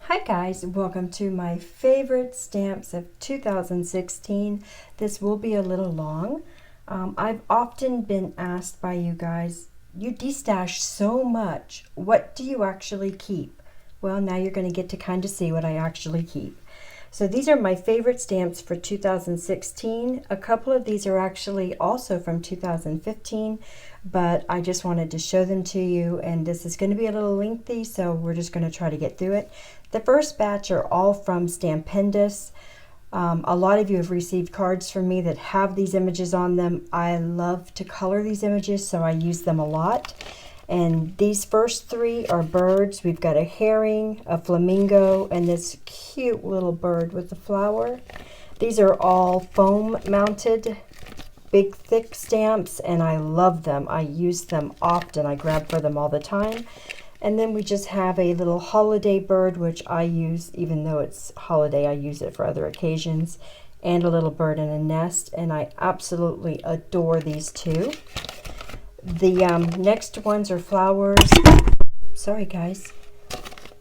Hi guys, welcome to my favorite stamps of 2016. This will be a little long. I've often been asked by you guys, you destash so much, what do you actually keep? Well, now you're going to get to kind of see what I actually keep. So these are my favorite stamps for 2016. A couple of these are actually also from 2015, but I just wanted to show them to you, and this is going to be a little lengthy, so we're just going to try to get through it. The first batch are all from Stampendous. A lot of you have received cards from me that have these images on them. I love to color these images, so I use them a lot. And these first three are birds. We've got a herring, a flamingo, and this cute little bird with the flower. These are all foam mounted, big thick stamps, and I love them. I use them often. I grab for them all the time. And then we just have a little holiday bird, which I use, even though it's holiday, I use it for other occasions, and a little bird in a nest, and I absolutely adore these two. The next ones are flowers. Sorry guys.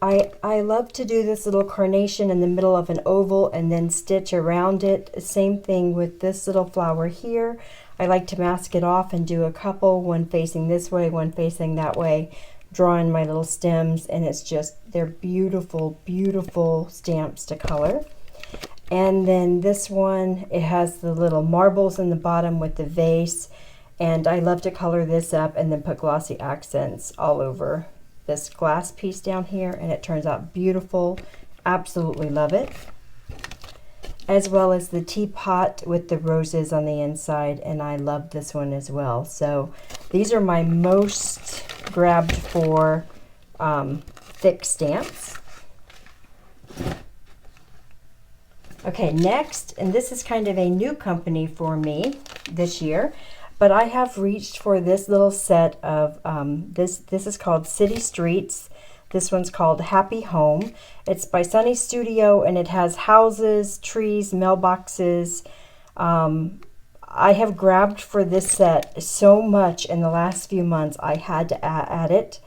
I love to do this little carnation in the middle of an oval and then stitch around it. Same thing with this little flower here. I like to mask it off and do a couple, one facing this way, one facing that way, drawing my little stems, and it's just, they're beautiful, beautiful stamps to color. And then this one, it has the little marbles in the bottom with the vase. And I love to color this up and then put glossy accents all over this glass piece down here, and it turns out beautiful. Absolutely love it. As well as the teapot with the roses on the inside, and I love this one as well. So these are my most grabbed for thick stamps. Okay, next, and this is kind of a new company for me this year, but I have reached for this little set of, this is called City Streets. This one's called Happy Home. It's by Sunny Studio, and it has houses, trees, mailboxes. I have grabbed for this set so much in the last few months. I had to add it.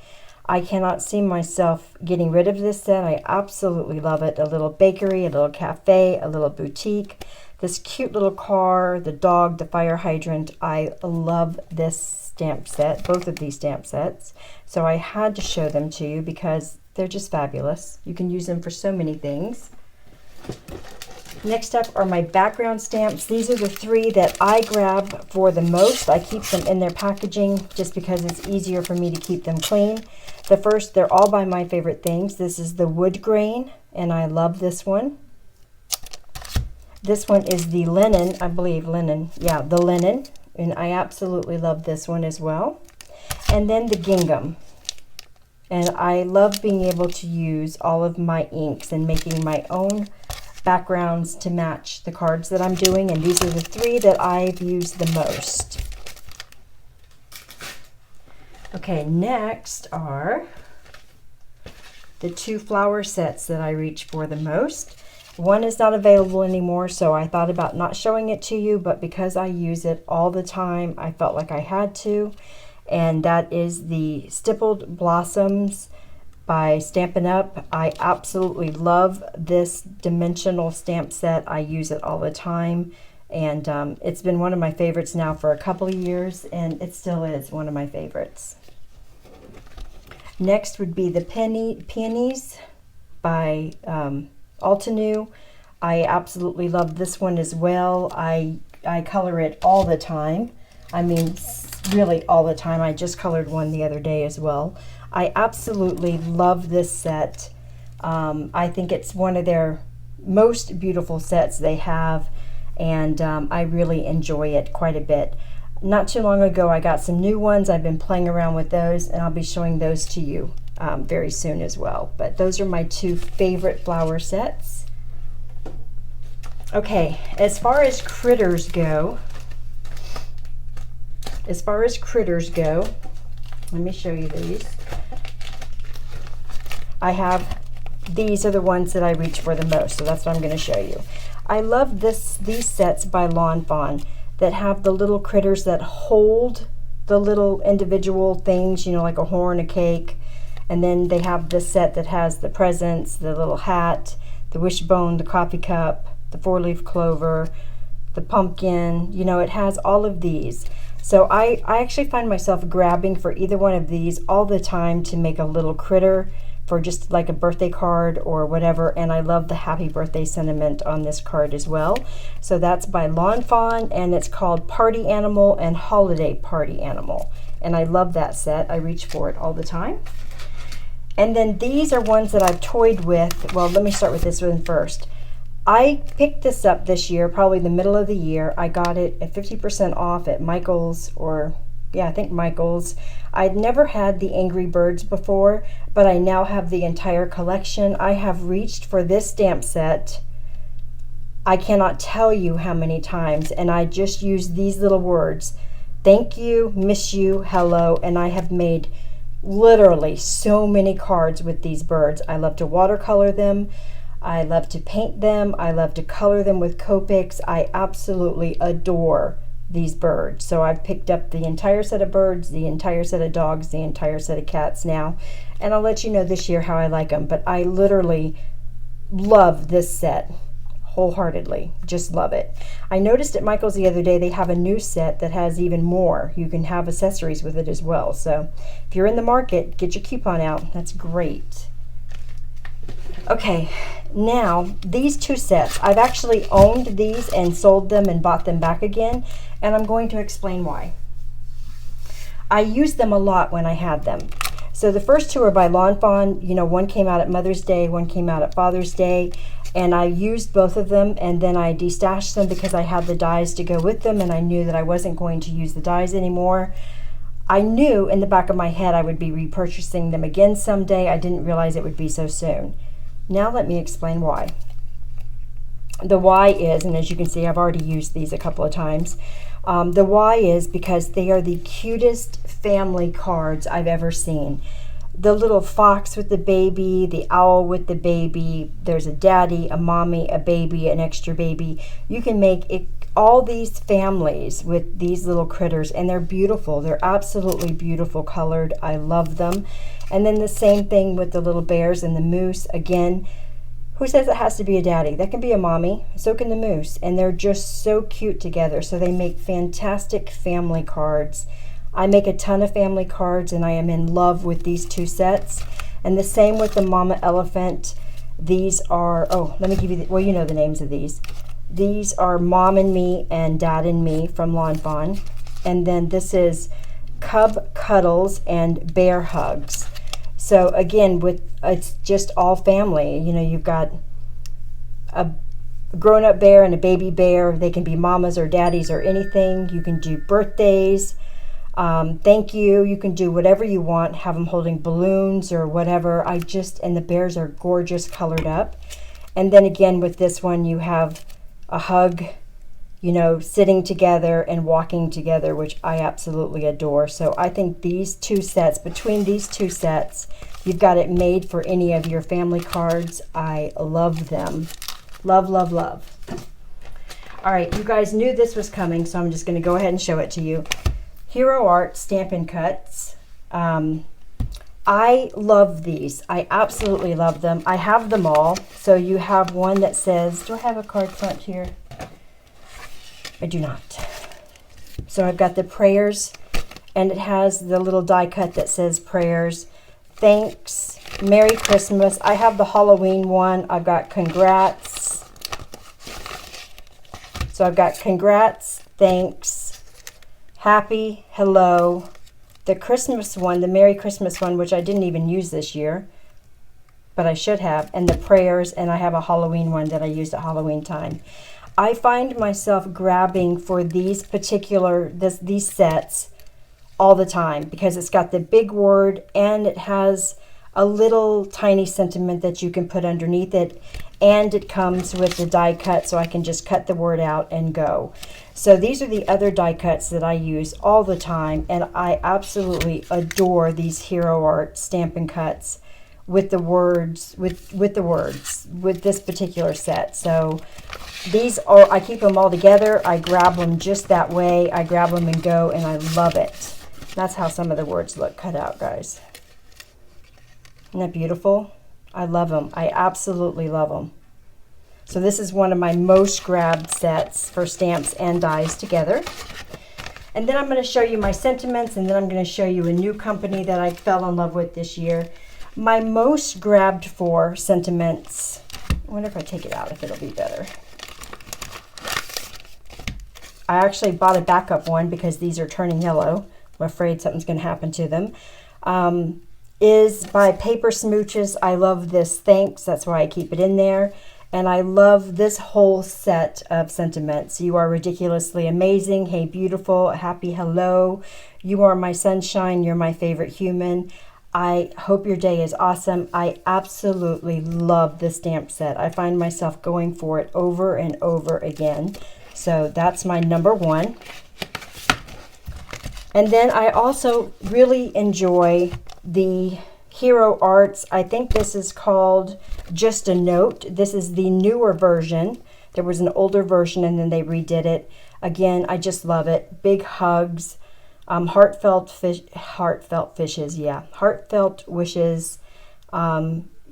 I cannot see myself getting rid of this set. I absolutely love it. A little bakery, a little cafe, a little boutique. This cute little car, the dog, the fire hydrant. I love this stamp set, both of these stamp sets. So I had to show them to you because they're just fabulous. You can use them for so many things. Next up are my background stamps. These are the three that I grab for the most. I keep them in their packaging just because it's easier for me to keep them clean. The first, they're all by my favorite things. This is the wood grain, and I love this one. This one is the linen, I believe linen, yeah, the linen, and I absolutely love this one as well. And then the gingham, and I love being able to use all of my inks and making my own backgrounds to match the cards that I'm doing, and these are the three that I've used the most. Okay, next are the two flower sets that I reach for the most. One is not available anymore, so I thought about not showing it to you, but because I use it all the time, I felt like I had to. And that is the Stippled Blossoms by Stampin' Up. I absolutely love this dimensional stamp set. I use it all the time, and it's been one of my favorites now for a couple of years, and it still is one of my favorites. Next would be the Peonies by Altenew. I absolutely love this one as well. I color it all the time. I mean, really all the time. I just colored one the other day as well. I absolutely love this set. I think it's one of their most beautiful sets they have, and I really enjoy it quite a bit. Not too long ago, I got some new ones. I've been playing around with those, and I'll be showing those to you very soon as well. But those are my two favorite flower sets. Okay, as far as critters go, let me show you these. These are the ones that I reach for the most, so that's what I'm going to show you. I love these sets by Lawn Fawn that have the little critters that hold the little individual things, you know, like a horn, a cake. And then they have this set that has the presents, the little hat, the wishbone, the coffee cup, the 4-leaf clover, the pumpkin. You know, it has all of these. So I actually find myself grabbing for either one of these all the time to make a little critter for just like a birthday card or whatever. And I love the happy birthday sentiment on this card as well. So that's by Lawn Fawn, and it's called Party Animal and Holiday Party Animal. And I love that set. I reach for it all the time. And then these are ones that I've toyed with. Well, let me start with this one first. I picked this up this year, probably the middle of the year. I got it at 50% off at Michael's, or yeah, I think Michael's. I'd never had the Angry Birds before, but I now have the entire collection. I have reached for this stamp set, I cannot tell you how many times, and I just use these little words: thank you, miss you, hello, and I have made literally so many cards with these birds. I love to watercolor them. I love to paint them. I love to color them with Copics. I absolutely adore these birds. So I've picked up the entire set of birds, the entire set of dogs, the entire set of cats now. And I'll let you know this year how I like them. But I literally love this set wholeheartedly. Just love it. I noticed at Michael's the other day they have a new set that has even more. You can have accessories with it as well. So if you're in the market, get your coupon out. That's great. Okay, now these two sets, I've actually owned these and sold them and bought them back again, and I'm going to explain why. I used them a lot when I had them. So the first two are by Lawn Fawn. You know, one came out at Mother's Day, one came out at Father's Day, and I used both of them, and then I destashed them because I had the dies to go with them, and I knew that I wasn't going to use the dies anymore. I knew in the back of my head I would be repurchasing them again someday. I didn't realize it would be so soon. Now let me explain why. The why is, and as you can see, I've already used these a couple of times. The why is because they are the cutest family cards I've ever seen. The little fox with the baby, the owl with the baby, there's a daddy, a mommy, a baby, an extra baby. You can make it, all these families with these little critters, and they're beautiful. They're absolutely beautiful colored. I love them. And then the same thing with the little bears and the moose. Again, who says it has to be a daddy? That can be a mommy. So can the moose. And they're just so cute together. So they make fantastic family cards. I make a ton of family cards, and I am in love with these two sets. And the same with the mama elephant. These are, oh, let me give you, well, you know the names of these. These are Mom and Me and Dad and Me from Lawn Fawn. And then this is Cub Cuddles and Bear Hugs. So again, it's just all family. You know, you've got a grown-up bear and a baby bear. They can be mamas or daddies or anything. You can do birthdays. Thank you. You can do whatever you want. Have them holding balloons or whatever. And the bears are gorgeous colored up. And then again with this one, you have a hug, you know, sitting together and walking together, which I absolutely adore. So I think these two sets, between these two sets, you've got it made for any of your family cards. I love them. Love, love, love. All right, you guys knew this was coming, so I'm just going to go ahead and show it to you. Hero Art Stampin' Cuts. I love these. I absolutely love them. I have them all. So you have one that says, do I have a card front here? I do not. So I've got the prayers, and it has the little die cut that says prayers, thanks, Merry Christmas. I have the Halloween one. I've got congrats. So I've got congrats, thanks, happy, hello, the Christmas one, the Merry Christmas one, which I didn't even use this year, but I should have, and the prayers, and I have a Halloween one that I used at Halloween time. I find myself grabbing for these these sets all the time because it's got the big word and it has a little tiny sentiment that you can put underneath it, and it comes with the die cut so I can just cut the word out and go. So these are the other die cuts that I use all the time, and I absolutely adore these Hero Art Stampin' Cuts with the words, with this particular set. So these are, I keep them all together. I grab them just that way. I grab them and go, and I love it. That's how some of the words look cut out, guys. Isn't that beautiful? I love them. I absolutely love them. So this is one of my most grabbed sets for stamps and dies together. And then I'm going to show you my sentiments, and then I'm going to show you a new company that I fell in love with this year. My most grabbed for sentiments, I wonder if I take it out, if it'll be better. I actually bought a backup one because these are turning yellow. I'm afraid something's going to happen to them. Is by Paper Smooches. I love this. Thanks. That's why I keep it in there. And I love this whole set of sentiments. You are ridiculously amazing. Hey, beautiful. Happy hello. You are my sunshine. You're my favorite human. I hope your day is awesome. I absolutely love this stamp set. I find myself going for it over and over again. So that's my number one. And then I also really enjoy the Hero Arts. I think this is called Just a Note. This is the newer version. There was an older version and then they redid it. Again, I just love it. Big hugs. Heartfelt wishes.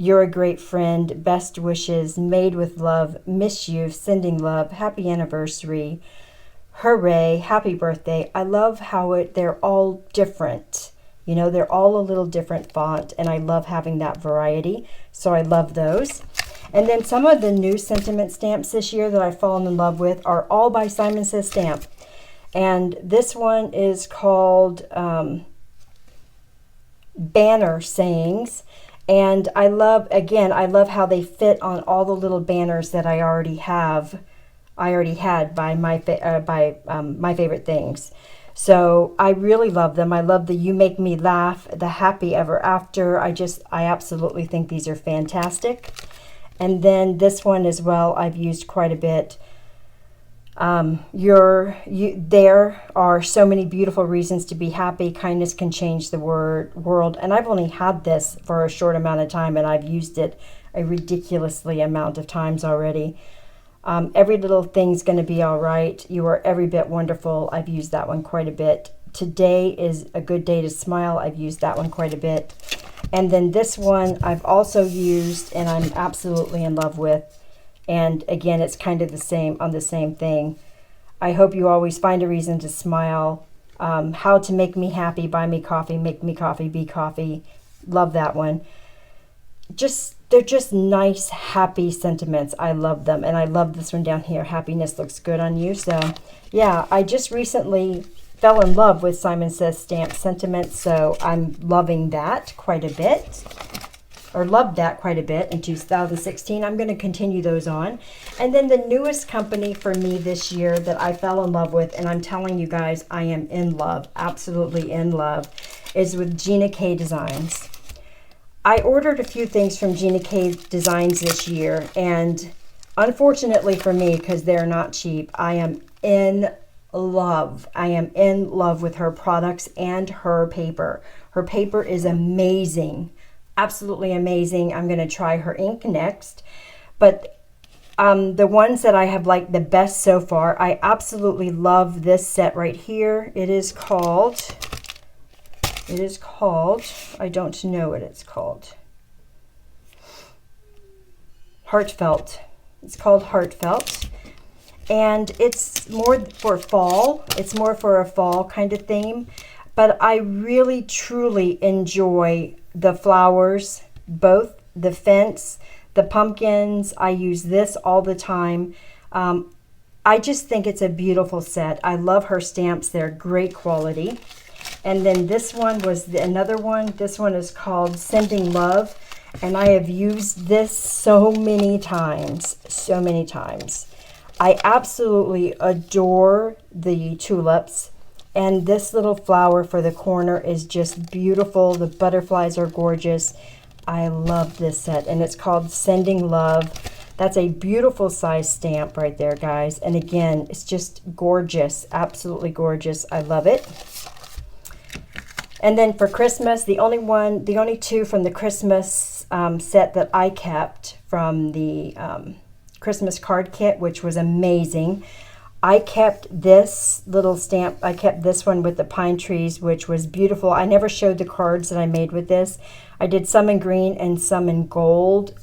You're a great friend. Best wishes. Made with love. Miss you. Sending love. Happy anniversary. Hooray. Happy birthday. I love how they're all different. You know, they're all a little different font, and I love having that variety. So I love those. And then some of the new sentiment stamps this year that I've fallen in love with are all by Simon Says Stamp. And this one is called Banner Sayings. And I love, again, I love how they fit on all the little banners that I already have. I already had by my favorite things. So I really love them. I love the You Make Me Laugh, the Happy Ever After. I absolutely think these are fantastic. And then this one as well, I've used quite a bit. There are so many beautiful reasons to be happy. Kindness can change the world. And I've only had this for a short amount of time, and I've used it a ridiculously amount of times already. Every little thing's going to be all right. You are every bit wonderful. I've used that one quite a bit. Today is a good day to smile. I've used that one quite a bit. And then this one I've also used, and I'm absolutely in love with. And again, it's kind of the same thing. I hope you always find a reason to smile. How to make me happy, buy me coffee, make me coffee, be coffee. Love that one. They're just nice, happy sentiments. I love them. And I love this one down here. Happiness looks good on you. So yeah, I just recently fell in love with Simon Says Stamp sentiments. So I'm loving that quite a bit. Or loved that quite a bit in 2016. I'm going to continue those on. And then the newest company for me this year that I fell in love with, and I'm telling you guys, I am in love, absolutely in love, is with Gina K Designs. I ordered a few things from Gina K Designs this year, and unfortunately for me, because they're not cheap, I am in love. I am in love with her products and her paper. Her paper is amazing. Absolutely amazing. I'm going to try her ink next. But the ones that I have liked the best so far, I absolutely love this set right here. It is called, I don't know what it's called. Heartfelt. It's called Heartfelt. And it's more for fall. It's more for a fall kind of theme. But I really, truly enjoy the flowers, both the fence, the pumpkins. I use this all the time. I just think it's a beautiful set. I love her stamps. They're great quality. And then this one was another one. This one is called Sending Love. And I have used this so many times. So many times. I absolutely adore the tulips. And this little flower for the corner is just beautiful. The butterflies are gorgeous. I love this set. And it's called Sending Love. That's a beautiful size stamp right there, guys. And again, it's just gorgeous. Absolutely gorgeous. I love it. And then for Christmas, the only two from the Christmas set that I kept from the Christmas card kit, which was amazing, I kept this little stamp. I kept this one with the pine trees, which was beautiful. I never showed the cards that I made with this. I did some in green and some in gold,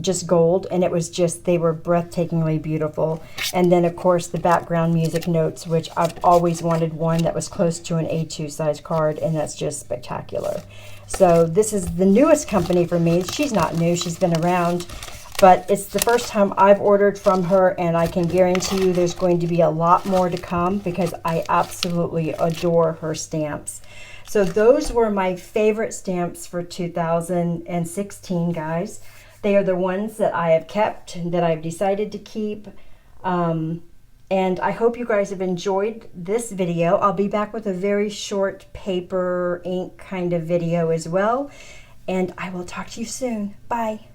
just gold, and it was just, they were breathtakingly beautiful. And then of course the background music notes, which I've always wanted one that was close to an A2 size card, and that's just spectacular. So this is the newest company for me. She's not new, she's been around, but it's the first time I've ordered from her, and I can guarantee you there's going to be a lot more to come because I absolutely adore her stamps. So those were my favorite stamps for 2016, guys. They are the ones that I have kept, that I've decided to keep. And I hope you guys have enjoyed this video. I'll be back with a very short paper ink kind of video as well. And I will talk to you soon. Bye.